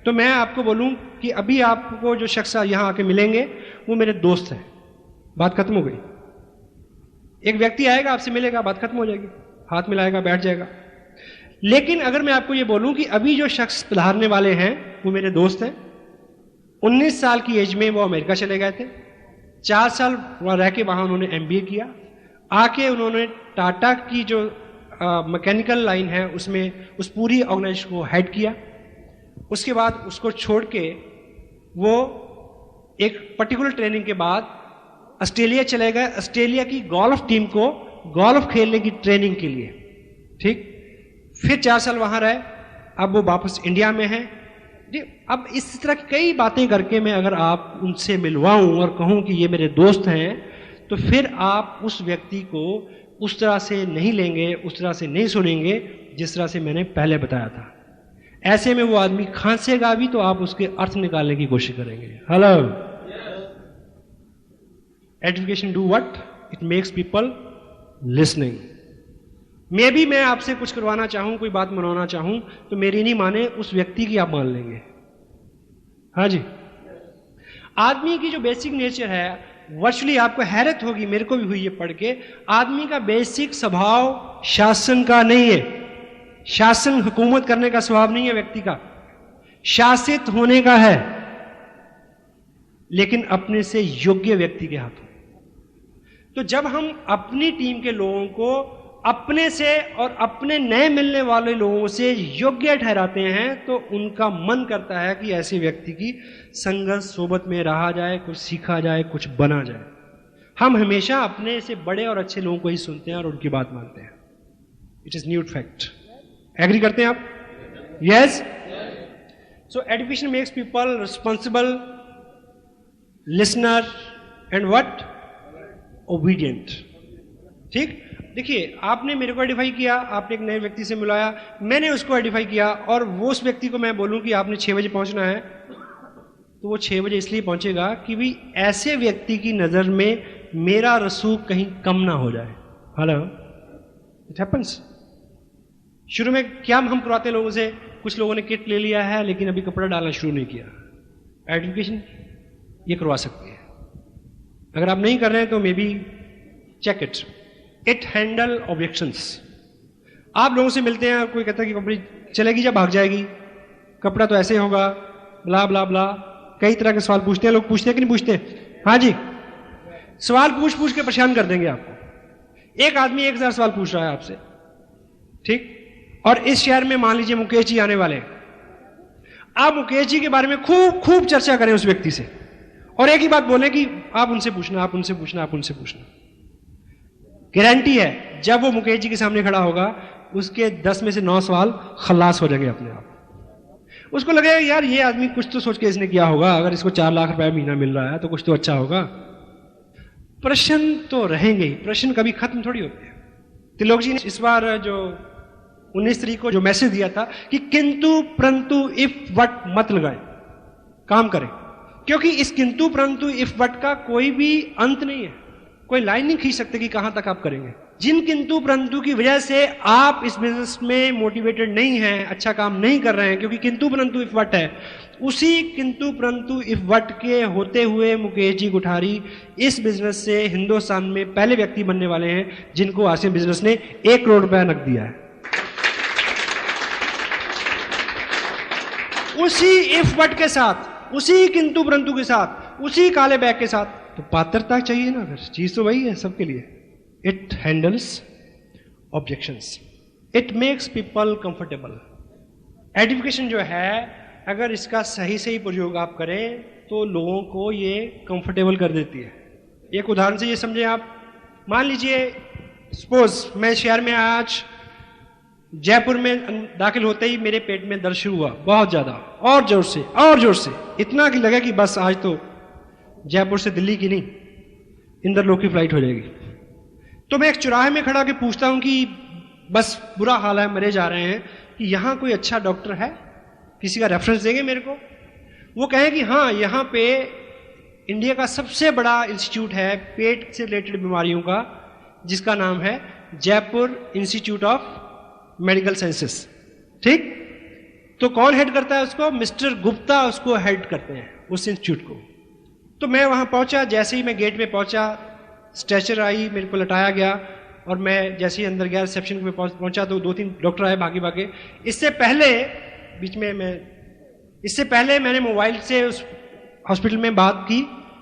तो मैं आपको बोलूं कि अभी आपको जो शख्स यहां आके मिलेंगे वो मेरे दोस्त हैं, बात खत्म हो गई। एक व्यक्ति आएगा आपसे मिलेगा, बात खत्म हो जाएगी, हाथ मिलाएगा, बैठ जाएगा। लेकिन अगर मैं आपको ये बोलूं कि अभी जो शख्स पधारने वाले हैं वो मेरे दोस्त हैं, 19 साल की एज में वो अमेरिका चले गए थे, 4 साल वहां रह के वहां उन्होंने MBA किया, आके उन्होंने टाटा की जो मैकेनिकल लाइन है उसमें उस पूरी ऑर्गेनाइजेशन को हेड किया। उसके बाद उसको छोड़ के वो एक पर्टिकुलर ट्रेनिंग के बाद ऑस्ट्रेलिया चले गए, ऑस्ट्रेलिया की गोल्फ टीम को गोल्फ खेलने की ट्रेनिंग के लिए, ठीक। फिर 4 साल वहां रहे, अब वो वापस इंडिया में हैं। अब इस तरह की कई बातें करके मैं अगर आप उनसे मिलवाऊं और कहूं कि ये मेरे दोस्त हैं, तो फिर आप उस व्यक्ति को उस तरह से नहीं लेंगे, उस तरह से नहीं सुनेंगे जिस तरह से मैंने पहले बताया था। ऐसे में वो आदमी खांसेगा भी तो आप उसके अर्थ निकालने की कोशिश करेंगे। Hello, education do what? It makes people listening. मैं आपसे कुछ करवाना चाहूं, कोई बात मनाना चाहूं, तो मेरी नहीं माने, उस व्यक्ति की आप मान लेंगे। हाँ जी, आदमी की जो बेसिक नेचर है, वर्चुअली आपको हैरत होगी, मेरे को भी हुई है पढ़ के, आदमी का बेसिक स्वभाव शासन का नहीं है। शासन हुकूमत करने का स्वभाव नहीं है व्यक्ति का, शासित होने का है, लेकिन अपने से योग्य व्यक्ति के हाथों। तो जब हम अपनी टीम के लोगों को अपने से और अपने नए मिलने वाले लोगों से योग्य ठहराते हैं, तो उनका मन करता है कि ऐसे व्यक्ति की संगत सोबत में रहा जाए, कुछ सीखा जाए, कुछ बना जाए। हम हमेशा अपने से बड़े और अच्छे लोगों को ही सुनते हैं और उनकी बात मानते हैं। It is new fact. Agree करते हैं आप? Yes. So education makes people responsible, listener and what? Obedient. ठीक। देखिए, आपने मेरे को आइडेंटिफाई किया, आपने एक नए व्यक्ति से मिलाया, मैंने उसको आइडेंटिफाई किया, और वो उस व्यक्ति को मैं बोलूं कि आपने 6 बजे पहुंचना है, तो वो 6 बजे इसलिए पहुंचेगा कि भी ऐसे व्यक्ति की नजर में मेरा रसूख कहीं कम ना हो जाए। Hello, it happens. शुरू में क्या हम करवाते हैं लोगों से? कुछ लोगों ने किट ले लिया है लेकिन अभी कपड़ा डालना शुरू नहीं किया। एजुकेशन ये करवा सकती है। अगर आप नहीं कर रहे हैं तो maybe check it. It handle objections. आप लोगों से मिलते हैं, कोई कहता है कि कंपनी चलेगी या भाग जाएगी, कपड़ा तो ऐसे होगा, ब्ला ब्ला ब्ला, कई तरह के सवाल पूछते हैं लोग। पूछते हैं कि नहीं पूछते? हाँ जी, सवाल पूछ पूछ के परेशान कर देंगे आपको। एक आदमी 1000 सवाल पूछ रहा है आपसे, ठीक। और इस शहर में मान लीजिए मुकेश जी आने वाले हैं, आप मुकेश जी के बारे में खूब खूब चर्चा करें उस व्यक्ति से, और एक ही बात बोले कि आप उनसे पूछना, आप उनसे पूछना, आप उनसे पूछना। गारंटी है जब वो मुकेश जी के सामने खड़ा होगा, उसके 10 में से 9 सवाल खलास हो जाएंगे अपने आप। उसको लगेगा यार ये आदमी कुछ तो सोच के इसने किया होगा, अगर इसको 4 लाख रुपए महीना मिल रहा है तो कुछ तो अच्छा होगा। प्रश्न तो रहेंगे ही, प्रश्न कभी खत्म थोड़ी होते हैं। तिलोक जी ने इस बार जो 19 तारीख को जो मैसेज दिया था कि किंतु परंतु इफ वट मत लगाए, काम करें, क्योंकि इस किंतु परंतु इफ वट का कोई भी अंत नहीं है, कोई लाइन नहीं खींच सकते कि कहां तक आप करेंगे। जिन किंतु परंतु की वजह से आप इस बिजनेस में मोटिवेटेड नहीं हैं, अच्छा काम नहीं कर रहे हैं, क्योंकि किंतु परंतु इफ वट है, उसी किंतु परंतु इफ वट के होते हुए मुकेश जी कुठारी इस बिजनेस से हिंदुस्तान में पहले व्यक्ति बनने वाले हैं जिनको आसिम बिजनेस ने 1 करोड़ रुपया नकद दिया है। उसी इफ वट के साथ, उसी किंतु परंतु के साथ, उसी काले बैग के साथ, तो पात्रता चाहिए ना, फिर चीज तो वही है सबके लिए। It handles objections, it makes people comfortable. Education जो है, अगर इसका सही सही प्रयोग आप करें तो लोगों को ये कंफर्टेबल कर देती है। एक उदाहरण से ये समझें आप, मान लीजिए सपोज मैं शहर में आज जयपुर में दाखिल होते ही मेरे पेट में दर्द शुरू हुआ, बहुत ज्यादा, और जोर से और जोर से, इतना कि लगा कि बस आज तो जयपुर से दिल्ली की नहीं, इंदरलोक की फ्लाइट हो जाएगी। तो मैं एक चौराहे में खड़ा के पूछता हूं कि बस बुरा हाल है, मरे जा रहे हैं, कि यहां कोई अच्छा डॉक्टर है, किसी का रेफरेंस देंगे मेरे को? वो कहें कि हाँ, यहां पे इंडिया का सबसे बड़ा इंस्टीट्यूट है पेट से रिलेटेड बीमारियों का, जिसका नाम है Jaipur institute of medical sciences. ठीक, तो कौन हेड करता है उसको? मिस्टर गुप्ता उसको हेड करते हैं, उस इंस्टीट्यूट को। तो मैं वहां पहुंचा, जैसे ही मैं गेट पे पहुंचा, स्ट्रेचर आई, मेरे को लटाया गया, और मैं जैसे ही अंदर गया रिसेप्शन पे पहुंचा तो 2-3 डॉक्टर आए भागे भागे। इससे पहले मैंने मोबाइल से उस हॉस्पिटल में बात की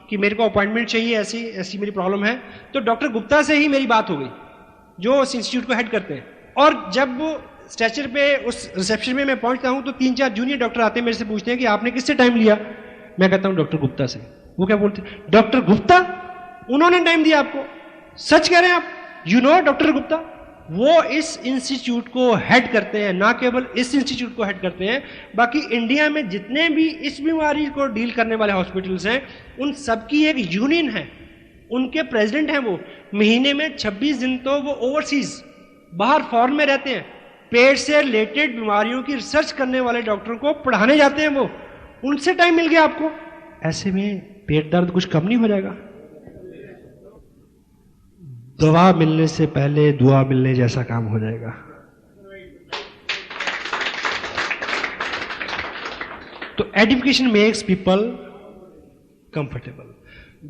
कि मेरे को अपॉइंटमेंट चाहिए, ऐसी ऐसी मेरी प्रॉब्लम है। तो डॉक्टर गुप्ता से ही मेरी बात हो गई, जो उस इंस्टीट्यूट को हेड करते हैं। और जब स्ट्रेचर पे उस रिसेप्शन में मैं पहुंचता हूं तो 3-4 जूनियर डॉक्टर आते हैं, मेरे से पूछते हैं कि आपने किससे टाइम लिया? मैं कहता हूं डॉक्टर गुप्ता से। वो क्या बोलते हैं? डॉक्टर गुप्ता, उन्होंने टाइम दिया आपको? सच कह रहे हैं आप? You know doctor Gupta? वो इस इंस्टीट्यूट को हेड करते हैं, ना केवल इस इंस्टीट्यूट को हेड करते हैं, बाकी इंडिया में जितने भी इस बीमारी को डील करने वाले हॉस्पिटल्स हैं, उन सबकी एक यूनियन है, उनके प्रेसिडेंट हैं। वो महीने में 26 दिन तो वो ओवरसीज बाहर फॉरेन में रहते हैं, पेट से रिलेटेड बीमारियों की रिसर्च करने वाले डॉक्टरों को पढ़ाने जाते हैं। वो उनसे टाइम मिल गया आपको? ऐसे में पेट दर्द कुछ कम नहीं हो जाएगा? दवा मिलने से पहले दुआ मिलने जैसा काम हो जाएगा। तो एजुकेशन मेक्स पीपल कंफर्टेबल।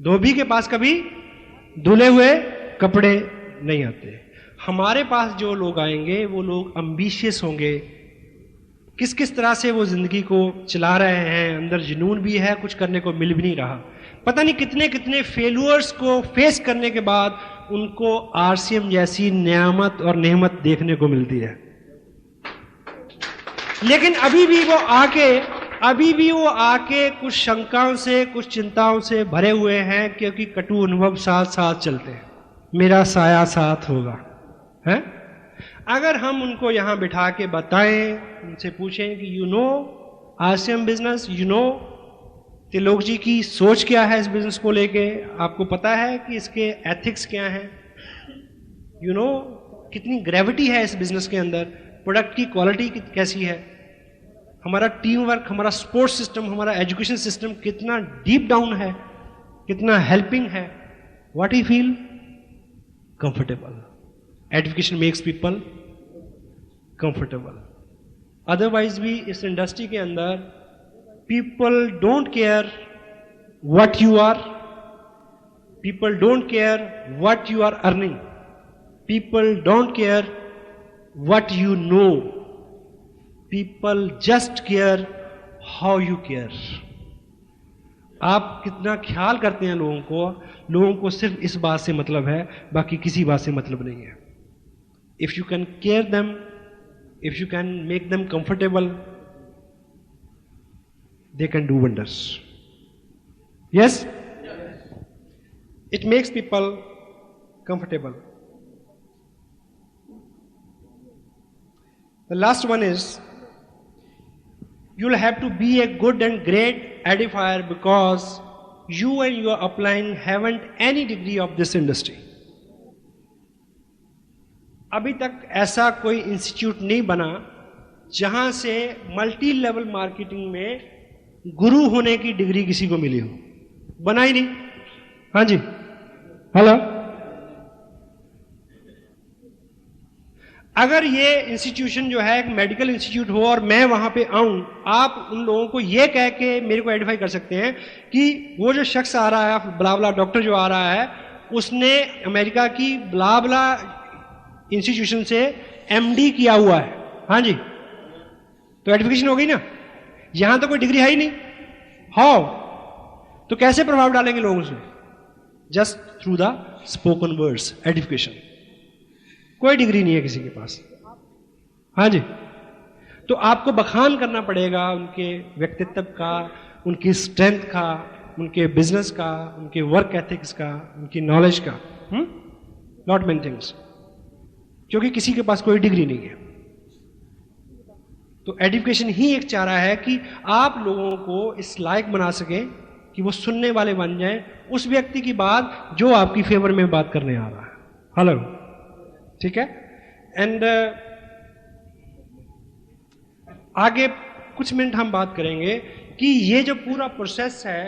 धोबी के पास कभी धुले हुए कपड़े नहीं आते। हमारे पास जो लोग आएंगे वो लोग एम्बिशियस होंगे, किस किस तरह से वो जिंदगी को चला रहे हैं, अंदर जुनून भी है, कुछ करने को मिल भी नहीं रहा। पता नहीं कितने कितने फेल्यूअर्स को फेस करने के बाद उनको आरसीएम जैसी नियामत और नेमत देखने को मिलती है। लेकिन अभी भी वो आके कुछ शंकाओं से, कुछ चिंताओं से भरे हुए हैं, क्योंकि कटु अनुभव साथ साथ चलते हैं। मेरा साया साथ होगा, है? अगर हम उनको यहां बिठा के बताएं, उनसे पूछें कि you know RCM business, you know Trilok ji की सोच क्या है इस बिजनेस को लेके, आपको पता है कि इसके एथिक्स क्या हैं, यू नो कितनी ग्रेविटी है इस बिजनेस के अंदर, प्रोडक्ट की क्वालिटी कैसी है, हमारा टीम वर्क, हमारा स्पोर्ट्स सिस्टम, हमारा एजुकेशन सिस्टम कितना डीप डाउन है, कितना हेल्पिंग है, what he feel comfortable. Education makes people comfortable. Otherwise भी इस इंडस्ट्री के अंदर people don't care what you are, people don't care what you are earning, people don't care what you know, people just care how you care. आप कितना ख्याल करते हैं लोगों को सिर्फ इस बात से मतलब है, बाकी किसी बात से मतलब नहीं है। If you can care them, if you can make them comfortable, they can do wonders. Yes? It makes people comfortable. The last one is, you'll have to be a good and great edifier because you and your upline haven't any degree of this industry. अभी तक ऐसा कोई institute नहीं बना जहां से multi level marketing में गुरु होने की डिग्री किसी को मिली हो। बना ही नहीं। हाँ जी, हेलो। अगर ये इंस्टीट्यूशन जो है एक मेडिकल इंस्टीट्यूट हो और मैं वहां पे आऊं, आप उन लोगों को ये कह के मेरे को आइडेंटिफाई कर सकते हैं कि वो जो शख्स आ रहा है, ब्लाबला डॉक्टर जो आ रहा है, उसने अमेरिका की ब्लाबला इंस्टीट्यूशन से एमडी किया हुआ है। हाँ जी, तो आइडेंटिफिकेशन हो गई ना। यहां तो कोई डिग्री है ही नहीं। हाउ? तो कैसे प्रभाव डालेंगे लोगों से? Just through the spoken words, edification. कोई डिग्री नहीं है किसी के पास। हाँ जी, तो आपको बखान करना पड़ेगा उनके व्यक्तित्व का, उनकी स्ट्रेंथ का, उनके बिजनेस का, उनके वर्क एथिक्स का, उनकी नॉलेज का, नॉट मेनी थिंग्स, क्योंकि किसी के पास कोई डिग्री नहीं है। तो एजुकेशन ही एक चारा है कि आप लोगों को इस लायक बना सके कि वो सुनने वाले बन जाएं उस व्यक्ति की बात जो आपकी फेवर में बात करने आ रहा है। हेलो, ठीक है। एंड आगे कुछ मिनट हम बात करेंगे कि ये जो पूरा प्रोसेस है,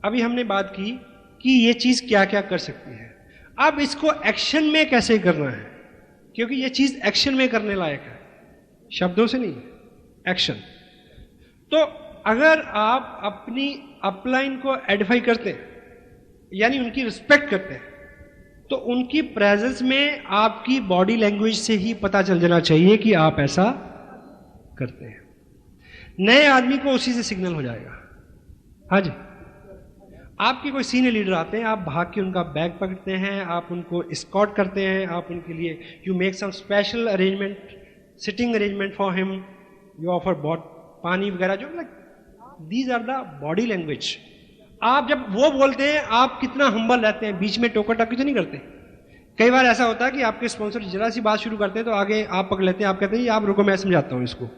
अभी हमने बात की कि ये चीज क्या क्या कर सकती है। अब इसको एक्शन में कैसे करना है, क्योंकि ये चीज एक्शन में करने लायक है, शब्दों से नहीं, एक्शन। तो अगर आप अपनी अपलाइन को एडिफाई करते हैं, यानी उनकी रिस्पेक्ट करते हैं, तो उनकी प्रेजेंस में आपकी बॉडी लैंग्वेज से ही पता चल जाना चाहिए कि आप ऐसा करते हैं। नए आदमी को उसी से सिग्नल हो जाएगा। हाँ जी, आपके कोई सीनियर लीडर आते हैं, आप भाग के उनका बैग पकड़ते हैं, आप उनको एस्कॉर्ट करते हैं, आप उनके लिए you make some special arrangement, sitting arrangement for him, you offer pani वगैरह, जो like these are the body language. आप जब वो बोलते हैं, आप कितना हम्बल रहते हैं, बीच में टोका टाकी तो नहीं करते। कई बार ऐसा होता है कि आपके स्पॉन्सर जरा सी बात शुरू करते हैं तो आगे आप पकड़ लेते हैं, आप कहते हैं आप रुको मैं समझाता हूं इसको।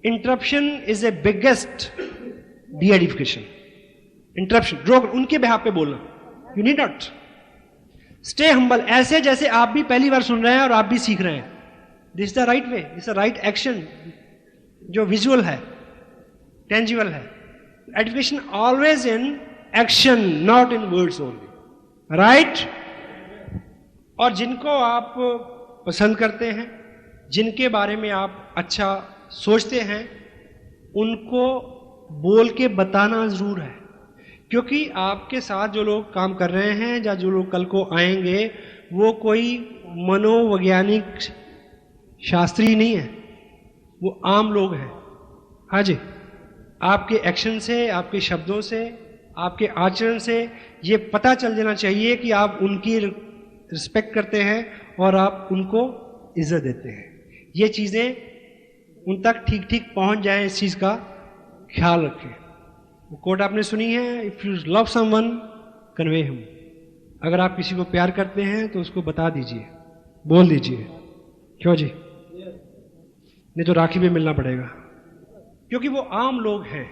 Interruption is a biggest D edification. Interruption, रोक, उनके बिहाफ पे बोलना, you need not, stay humble, ऐसे जैसे आप भी पहली बार सुन रहे हैं और आप भी सीख रहे हैं। This the right way, this the right action, जो विजुअल है, टेंजिबल है। Education always in action, not in words only, right. और जिनको आप पसंद करते हैं, जिनके बारे में आप अच्छा सोचते हैं, उनको बोल के बताना जरूर है, क्योंकि आपके साथ जो लोग काम कर रहे हैं या जो लोग कल को आएंगे, वो कोई मनोवैज्ञानिक शास्त्री नहीं है, वो आम लोग हैं। हाँ जी, आपके एक्शन से, आपके शब्दों से, आपके आचरण से ये पता चल जाना चाहिए कि आप उनकी रिस्पेक्ट करते हैं और आप उनको इज्जत देते हैं। ये चीज़ें उन तक ठीक ठीक पहुंच जाएं, इस चीज़ का ख्याल रखें। वो कोट आपने सुनी है, if you love someone convey him. अगर आप किसी को प्यार करते हैं तो उसको बता दीजिए, बोल दीजिए। क्यों जी? नहीं तो राखी में मिलना पड़ेगा, क्योंकि वो आम लोग हैं।